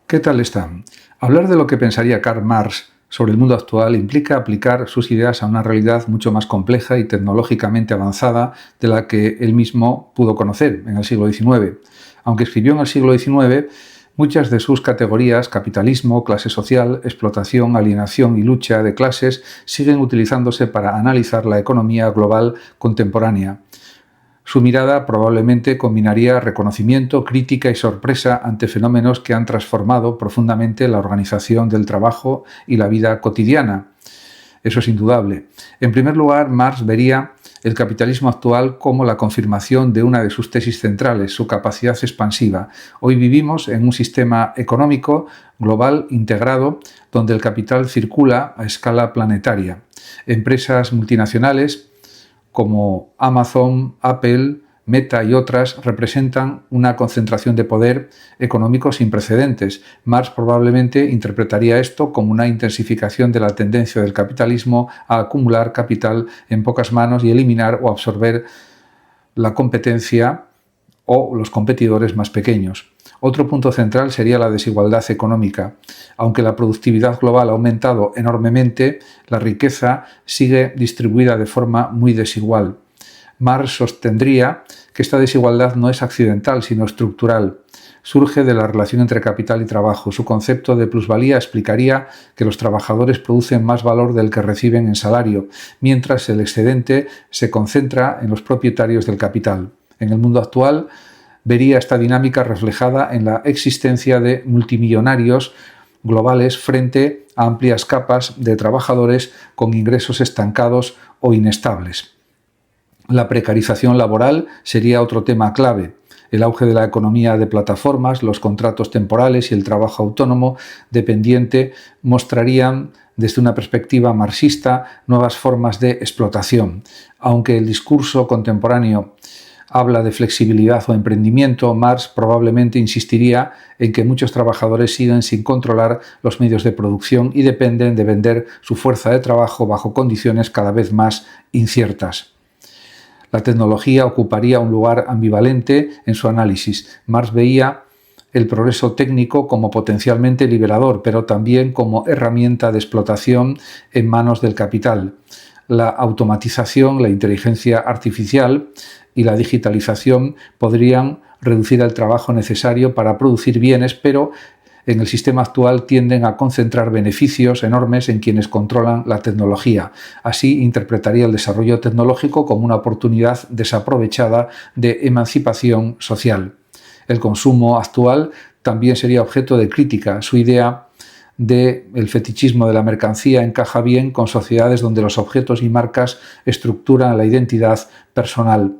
¿Qué tal están? Hablar de lo que pensaría Karl Marx sobre el mundo actual implica aplicar sus ideas a una realidad mucho más compleja y tecnológicamente avanzada de la que él mismo pudo conocer en el siglo XIX. Aunque escribió en el siglo XIX, muchas de sus categorías, capitalismo, clase social, explotación, alienación y lucha de clases, siguen utilizándose para analizar la economía global contemporánea. Su mirada probablemente combinaría reconocimiento, crítica y sorpresa ante fenómenos que han transformado profundamente la organización del trabajo y la vida cotidiana. Eso es indudable. En primer lugar, Marx vería el capitalismo actual como la confirmación de una de sus tesis centrales, su capacidad expansiva. Hoy vivimos en un sistema económico global integrado donde el capital circula a escala planetaria. Empresas multinacionales como Amazon, Apple, Meta y otras representan una concentración de poder económico sin precedentes. Marx probablemente interpretaría esto como una intensificación de la tendencia del capitalismo a acumular capital en pocas manos y eliminar o absorber la competencia o los competidores más pequeños. Otro punto central sería la desigualdad económica. Aunque la productividad global ha aumentado enormemente, la riqueza sigue distribuida de forma muy desigual. Marx sostendría que esta desigualdad no es accidental, sino estructural. Surge de la relación entre capital y trabajo. Su concepto de plusvalía explicaría que los trabajadores producen más valor del que reciben en salario, mientras el excedente se concentra en los propietarios del capital. En el mundo actual, vería esta dinámica reflejada en la existencia de multimillonarios globales frente a amplias capas de trabajadores con ingresos estancados o inestables. La precarización laboral sería otro tema clave. El auge de la economía de plataformas, los contratos temporales y el trabajo autónomo dependiente mostrarían desde una perspectiva marxista nuevas formas de explotación. Aunque el discurso contemporáneo habla de flexibilidad o emprendimiento, Marx probablemente insistiría en que muchos trabajadores siguen sin controlar los medios de producción y dependen de vender su fuerza de trabajo bajo condiciones cada vez más inciertas. La tecnología ocuparía un lugar ambivalente en su análisis. Marx veía el progreso técnico como potencialmente liberador, pero también como herramienta de explotación en manos del capital. La automatización, la inteligencia artificial y la digitalización podrían reducir el trabajo necesario para producir bienes, pero en el sistema actual tienden a concentrar beneficios enormes en quienes controlan la tecnología. Así interpretaría el desarrollo tecnológico como una oportunidad desaprovechada de emancipación social. El consumo actual también sería objeto de crítica. Su idea del fetichismo de la mercancía encaja bien con sociedades donde los objetos y marcas estructuran la identidad personal.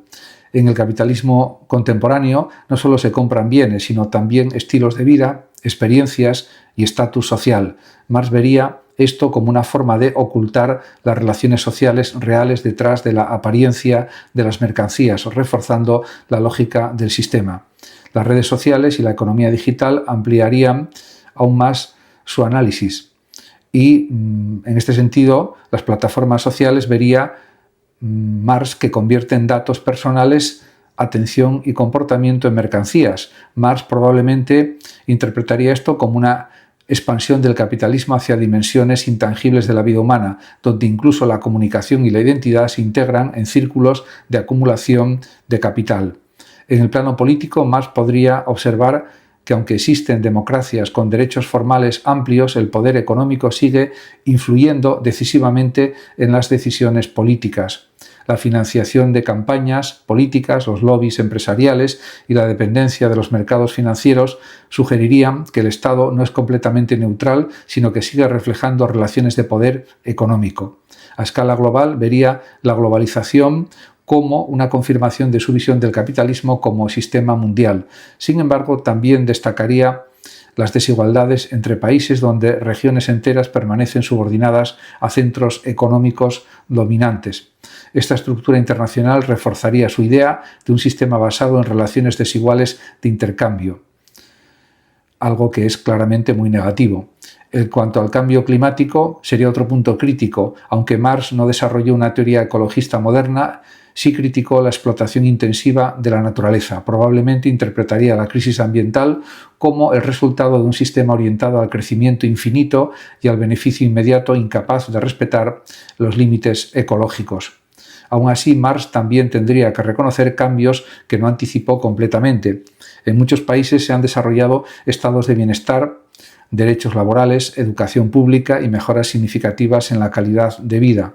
En el capitalismo contemporáneo no solo se compran bienes, sino también estilos de vida, experiencias y estatus social. Marx vería esto como una forma de ocultar las relaciones sociales reales detrás de la apariencia de las mercancías, reforzando la lógica del sistema. Las redes sociales y la economía digital ampliarían aún más su análisis y, en este sentido, las plataformas sociales vería Marx que convierten datos personales, atención y comportamiento en mercancías. Marx probablemente interpretaría esto como una expansión del capitalismo hacia dimensiones intangibles de la vida humana, donde incluso la comunicación y la identidad se integran en círculos de acumulación de capital. En el plano político, Marx podría observar que aunque existen democracias con derechos formales amplios, el poder económico sigue influyendo decisivamente en las decisiones políticas. La financiación de campañas políticas, los lobbies empresariales y la dependencia de los mercados financieros sugerirían que el Estado no es completamente neutral, sino que sigue reflejando relaciones de poder económico. A escala global, vería la globalización como una confirmación de su visión del capitalismo como sistema mundial. Sin embargo, también destacaría las desigualdades entre países donde regiones enteras permanecen subordinadas a centros económicos dominantes. Esta estructura internacional reforzaría su idea de un sistema basado en relaciones desiguales de intercambio, algo que es claramente muy negativo. En cuanto al cambio climático, sería otro punto crítico. Aunque Marx no desarrolló una teoría ecologista moderna, sí criticó la explotación intensiva de la naturaleza. Probablemente interpretaría la crisis ambiental como el resultado de un sistema orientado al crecimiento infinito y al beneficio inmediato, incapaz de respetar los límites ecológicos. Aún así, Marx también tendría que reconocer cambios que no anticipó completamente. En muchos países se han desarrollado estados de bienestar, derechos laborales, educación pública y mejoras significativas en la calidad de vida.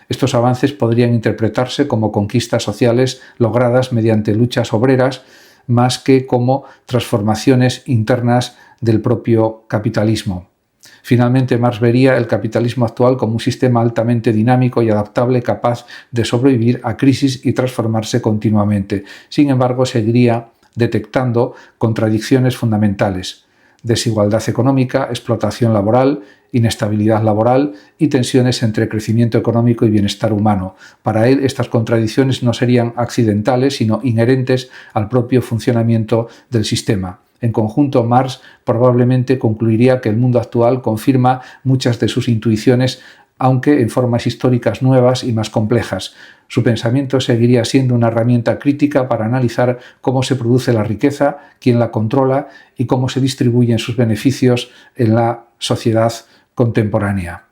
Estos avances podrían interpretarse como conquistas sociales logradas mediante luchas obreras, más que como transformaciones internas del propio capitalismo. Finalmente, Marx vería el capitalismo actual como un sistema altamente dinámico y adaptable, capaz de sobrevivir a crisis y transformarse continuamente. Sin embargo, seguiría detectando contradicciones fundamentales: desigualdad económica, explotación laboral, inestabilidad laboral y tensiones entre crecimiento económico y bienestar humano. Para él, estas contradicciones no serían accidentales, sino inherentes al propio funcionamiento del sistema. En conjunto, Marx probablemente concluiría que el mundo actual confirma muchas de sus intuiciones, aunque en formas históricas nuevas y más complejas. Su pensamiento seguiría siendo una herramienta crítica para analizar cómo se produce la riqueza, quién la controla y cómo se distribuyen sus beneficios en la sociedad contemporánea.